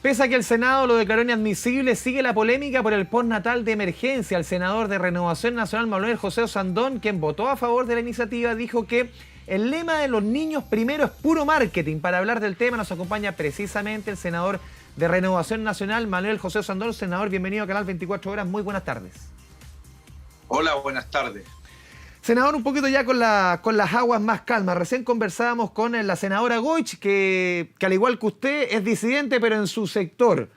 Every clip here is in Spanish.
Pese a que el Senado lo declaró inadmisible, sigue la polémica por el postnatal de emergencia. El senador de Renovación Nacional, Manuel José Osandón, quien votó a favor de la iniciativa, dijo que el lema de los niños primero es puro marketing. Para hablar del tema nos acompaña precisamente el senador de Renovación Nacional, Manuel José Osandón. Senador, bienvenido a Canal 24 Horas. Muy buenas tardes. Hola, buenas tardes. Senador, un poquito ya con las aguas más calmas. Recién conversábamos con la senadora Goich, que al igual que usted es disidente, pero en su sector.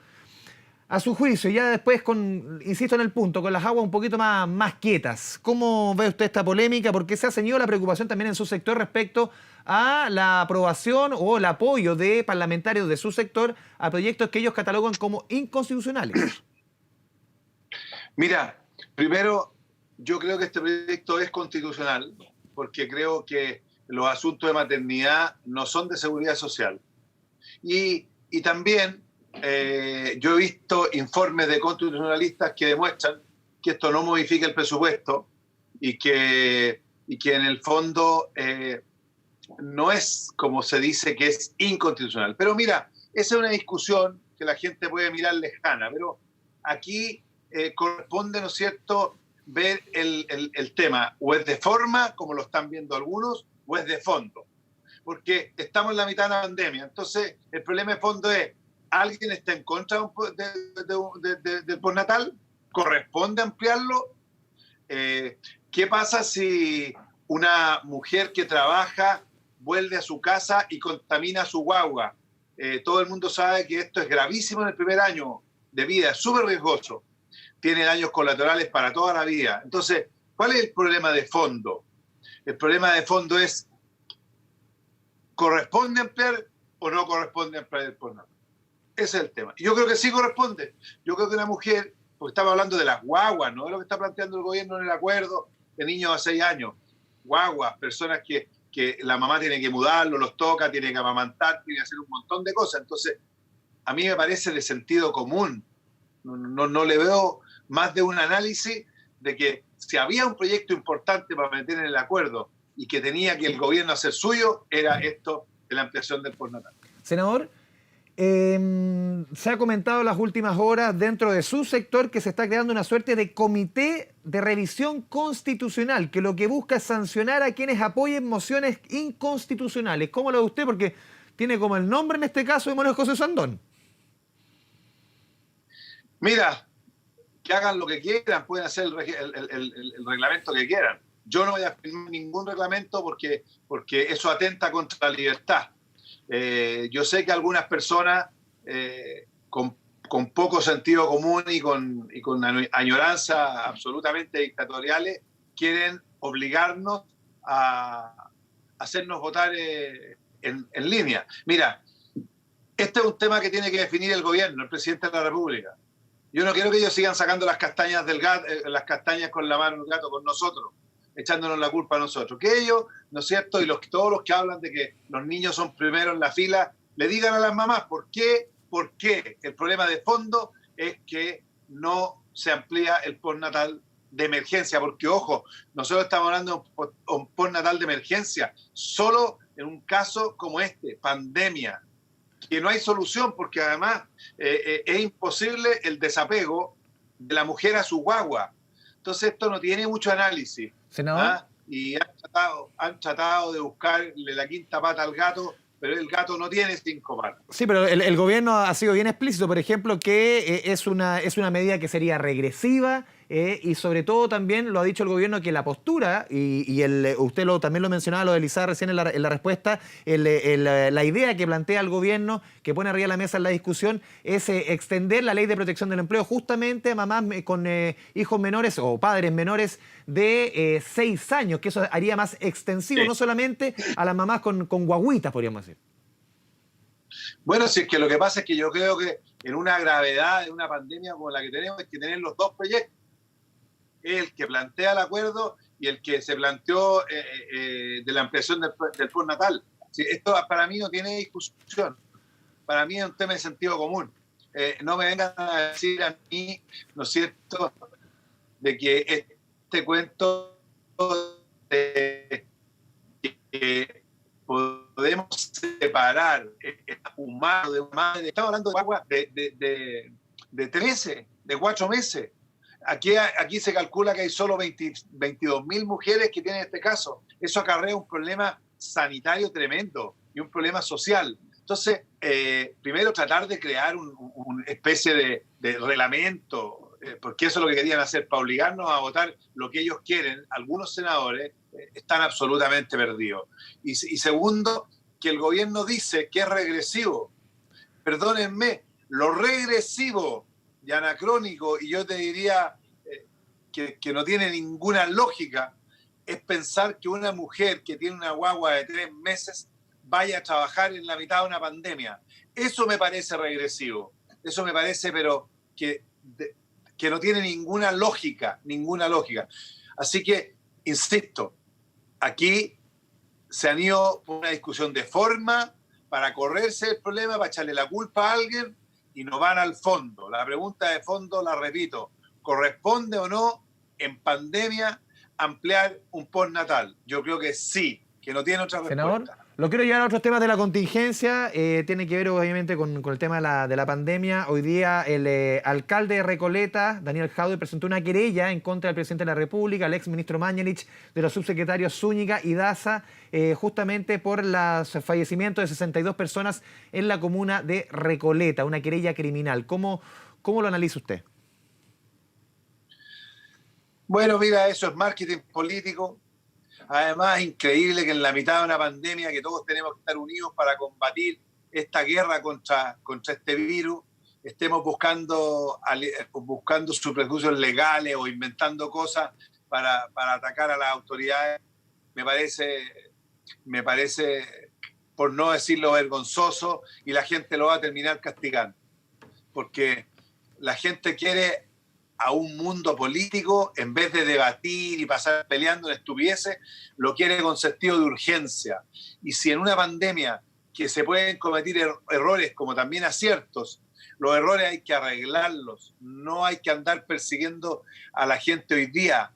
A su juicio, ya después, insisto en el punto, con las aguas un poquito más quietas. ¿Cómo ve usted esta polémica? Porque se ha ceñido la preocupación también en su sector respecto a la aprobación o el apoyo de parlamentarios de su sector a proyectos que ellos catalogan como inconstitucionales. Mira, primero, yo creo que este proyecto es constitucional porque creo que los asuntos de maternidad no son de seguridad social. Y también yo he visto informes de constitucionalistas que demuestran que esto no modifica el presupuesto y que en el fondo no es como se dice que es inconstitucional. Pero mira, esa es una discusión que la gente puede mirar lejana, pero aquí corresponde, ¿no es cierto?, ver el tema, o es de forma, como lo están viendo algunos, o es de fondo. Porque estamos en la mitad de la pandemia. Entonces, el problema de fondo es, ¿alguien está en contra del postnatal? ¿Corresponde ampliarlo? ¿Qué pasa si una mujer que trabaja vuelve a su casa y contamina a su guagua? Todo el mundo sabe que esto es gravísimo en el primer año de vida, es súper riesgoso. Tiene daños colaterales para toda la vida. Entonces, ¿cuál es el problema de fondo? El problema de fondo es, ¿corresponde ampliar o no corresponde ampliar el postnatal? Ese es el tema. Y yo creo que sí corresponde. Yo creo que una mujer, porque estamos hablando de las guaguas, no de lo que está planteando el gobierno en el acuerdo de niños a 6 años. Guaguas, personas que la mamá tiene que mudarlo, los toca, tiene que amamantar, tiene que hacer un montón de cosas. Entonces, a mí me parece de sentido común. No le veo más de un análisis de que si había un proyecto importante para meter en el acuerdo y que tenía que el gobierno hacer suyo, era esto de la ampliación del postnatal. Senador, se ha comentado en las últimas horas dentro de su sector que se está creando una suerte de comité de revisión constitucional, que lo que busca es sancionar a quienes apoyen mociones inconstitucionales. ¿Cómo lo ve usted? Porque tiene como el nombre en este caso de Manuel José Osandón. Mira, que hagan lo que quieran, pueden hacer el reglamento que quieran. Yo no voy a firmar ningún reglamento porque eso atenta contra la libertad. Yo sé que algunas personas con poco sentido común y con añoranza absolutamente dictatoriales quieren obligarnos a hacernos votar en línea. Mira, este es un tema que tiene que definir el gobierno, el presidente de la República. Yo no quiero que ellos sigan sacando las castañas del gato, las castañas con la mano del gato con nosotros, echándonos la culpa a nosotros. Que ellos, ¿no es cierto? Y todos los que hablan de que los niños son primero en la fila, le digan a las mamás por qué. ¿Por qué? El problema de fondo es que no se amplía el postnatal de emergencia, porque ojo, nosotros estamos hablando de un postnatal de emergencia, solo en un caso como este, pandemia, que no hay solución porque además es imposible el desapego de la mujer a su guagua. Entonces esto no tiene mucho análisis. Senador. Y han tratado de buscarle la quinta pata al gato, pero el gato no tiene 5 patas. Sí, pero el gobierno ha sido bien explícito, por ejemplo, que es una medida que sería regresiva y sobre todo también lo ha dicho el gobierno que la postura, usted también lo mencionaba, lo de Elizabeth recién en la respuesta, la idea que plantea el gobierno, que pone arriba de la mesa en la discusión, es extender la ley de protección del empleo justamente a mamás con hijos menores o padres menores de 6 años, que eso haría más extensivo, no solamente a las mamás con guaguitas, podríamos decir. Bueno, si es que lo que pasa es que yo creo que en una gravedad de una pandemia como la que tenemos, hay que tener los dos proyectos. El que plantea el acuerdo y el que se planteó de la ampliación del postnatal. Sí, esto para mí no tiene discusión. Para mí es un tema de sentido común. No me vengan a decir a mí, ¿no es cierto?, de que este cuento de que podemos separar el humano de una madre. Estamos hablando de agua de 13, de 4 meses. Aquí se calcula que hay solo 22.000 mujeres que tienen este caso. Eso acarrea un problema sanitario tremendo y un problema social. Entonces, primero tratar de crear una especie de reglamento, porque eso es lo que querían hacer, para obligarnos a votar lo que ellos quieren. Algunos senadores están absolutamente perdidos. Y segundo, que el gobierno dice que es regresivo. Perdónenme, lo regresivo y anacrónico, y yo te diría que no tiene ninguna lógica, es pensar que una mujer que tiene una guagua de 3 meses vaya a trabajar en la mitad de una pandemia. Eso me parece regresivo. Eso me parece, pero que no tiene ninguna lógica, ninguna lógica. Así que, insisto, aquí se han ido por una discusión de forma para correrse el problema, para echarle la culpa a alguien y no van al fondo. La pregunta de fondo, la repito, ¿corresponde o no en pandemia ampliar un postnatal? Yo creo que sí, que no tiene otra respuesta. Senador, lo quiero llevar a otros temas de la contingencia. Tiene que ver obviamente con el tema de la pandemia. Hoy día el alcalde de Recoleta, Daniel Jadue, presentó una querella en contra del presidente de la República, el exministro Mañalich, de los subsecretarios Zúñiga y Daza, justamente por los fallecimientos de 62 personas en la comuna de Recoleta, una querella criminal. ¿Cómo lo analiza usted? Bueno, mira, eso es marketing político. Además, increíble que en la mitad de una pandemia, que todos tenemos que estar unidos para combatir esta guerra contra este virus, estemos buscando subterfugios legales o inventando cosas para atacar a las autoridades. Me parece, por no decirlo, vergonzoso, y la gente lo va a terminar castigando. Porque la gente quiere a un mundo político, en vez de debatir y pasar peleando en estupideces, lo quiere con sentido de urgencia. Y si en una pandemia que se pueden cometer errores como también aciertos, los errores hay que arreglarlos, no hay que andar persiguiendo a la gente hoy día.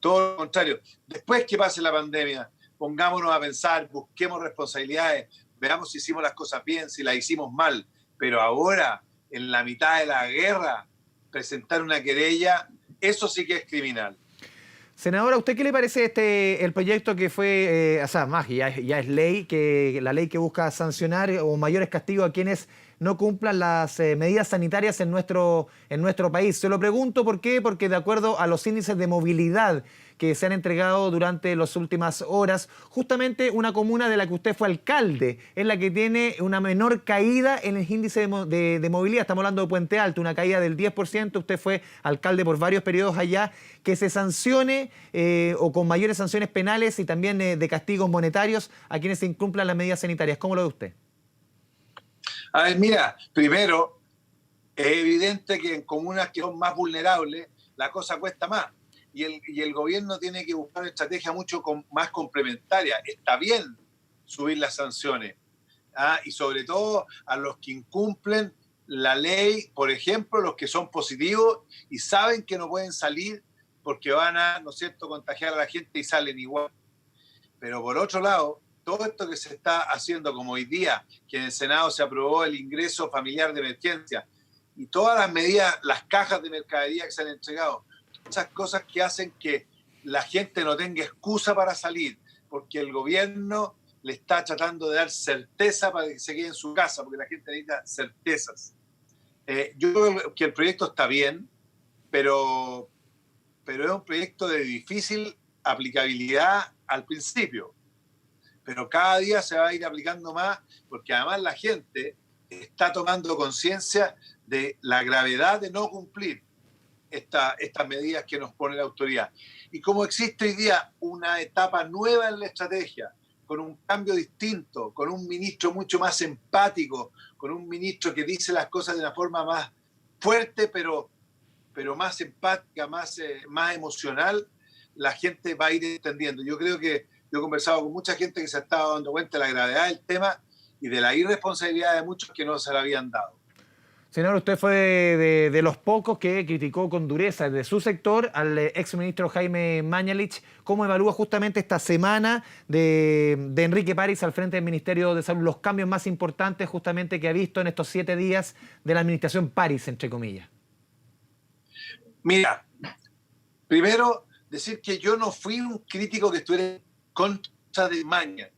Todo lo contrario, después que pase la pandemia, pongámonos a pensar, busquemos responsabilidades, veamos si hicimos las cosas bien, si las hicimos mal, pero ahora, en la mitad de la guerra, presentar una querella, eso sí que es criminal. Senadora, ¿a usted qué le parece el proyecto que fue, ya es ley, la ley que busca sancionar o mayores castigos a quienes no cumplan las medidas sanitarias en nuestro país? Se lo pregunto ¿por qué? Porque de acuerdo a los índices de movilidad que se han entregado durante las últimas horas, justamente una comuna de la que usted fue alcalde es la que tiene una menor caída en el índice de movilidad. Estamos hablando de Puente Alto, una caída del 10%. Usted fue alcalde por varios periodos allá. Que se sancione o con mayores sanciones penales y también de castigos monetarios a quienes se incumplan las medidas sanitarias. ¿Cómo lo ve usted? A ver, mira, primero, es evidente que en comunas que son más vulnerables, la cosa cuesta más. Y el gobierno tiene que buscar una estrategia mucho más complementaria. Está bien subir las sanciones, y sobre todo a los que incumplen la ley, por ejemplo, los que son positivos y saben que no pueden salir porque van a, ¿no es cierto?, contagiar a la gente y salen igual. Pero por otro lado, todo esto que se está haciendo, como hoy día, que en el Senado se aprobó el ingreso familiar de emergencia y todas las medidas, las cajas de mercadería que se han entregado, esas cosas que hacen que la gente no tenga excusa para salir, porque el gobierno le está tratando de dar certeza para que se quede en su casa, porque la gente necesita certezas. Yo creo que el proyecto está bien, pero es un proyecto de difícil aplicabilidad al principio. Pero cada día se va a ir aplicando más, porque además la gente está tomando conciencia de la gravedad de no cumplir estas medidas que nos pone la autoridad. Y como existe hoy día una etapa nueva en la estrategia, con un cambio distinto, con un ministro mucho más empático, con un ministro que dice las cosas de una forma más fuerte, pero más empática, más emocional, la gente va a ir entendiendo. Yo creo que yo he conversado con mucha gente que se ha estado dando cuenta de la gravedad del tema y de la irresponsabilidad de muchos que no se la habían dado. Senador, usted fue de los pocos que criticó con dureza de su sector al exministro Jaime Mañalich. ¿Cómo evalúa justamente esta semana de Enrique París al frente del Ministerio de Salud, los cambios más importantes justamente que ha visto en estos 7 días de la administración París, entre comillas? Mira, primero decir que yo no fui un crítico que estuviera en contra de Mañalich.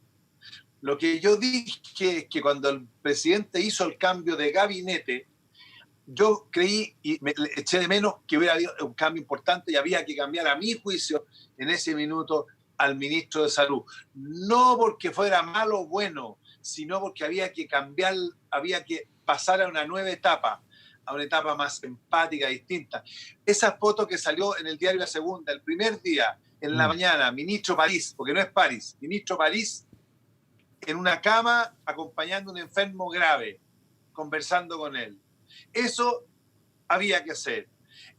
Lo que yo dije es que cuando el presidente hizo el cambio de gabinete, yo creí y me eché de menos que hubiera habido un cambio importante y había que cambiar, a mi juicio, en ese minuto al ministro de Salud. No porque fuera malo o bueno, sino porque había que cambiar, había que pasar a una nueva etapa, a una etapa más empática, distinta. Esa foto que salió en el diario La Segunda, el primer día, en la mañana, ministro París, porque no es París, ministro París, en una cama acompañando a un enfermo grave, conversando con él. Eso había que hacer.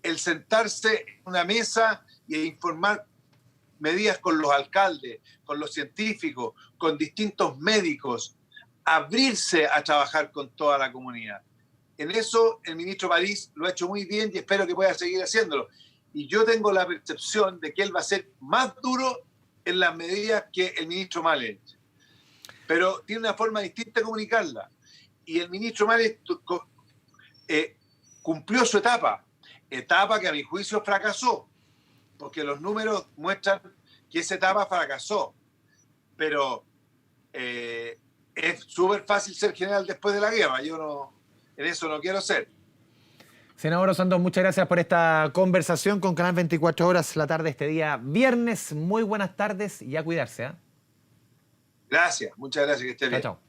El sentarse en una mesa y informar medidas con los alcaldes, con los científicos, con distintos médicos, abrirse a trabajar con toda la comunidad. En eso el ministro París lo ha hecho muy bien y espero que pueda seguir haciéndolo. Y yo tengo la percepción de que él va a ser más duro en las medidas que el ministro Mañalich. Pero tiene una forma distinta de comunicarla. Y el ministro Mañalich cumplió su etapa que a mi juicio fracasó, porque los números muestran que esa etapa fracasó. Pero es súper fácil ser general después de la guerra. Yo en eso no quiero ser. Senador Osandón, muchas gracias por esta conversación con Canal 24 Horas la tarde este día viernes. Muy buenas tardes y a cuidarse. Gracias, muchas gracias, que esté bien. Chao, chao.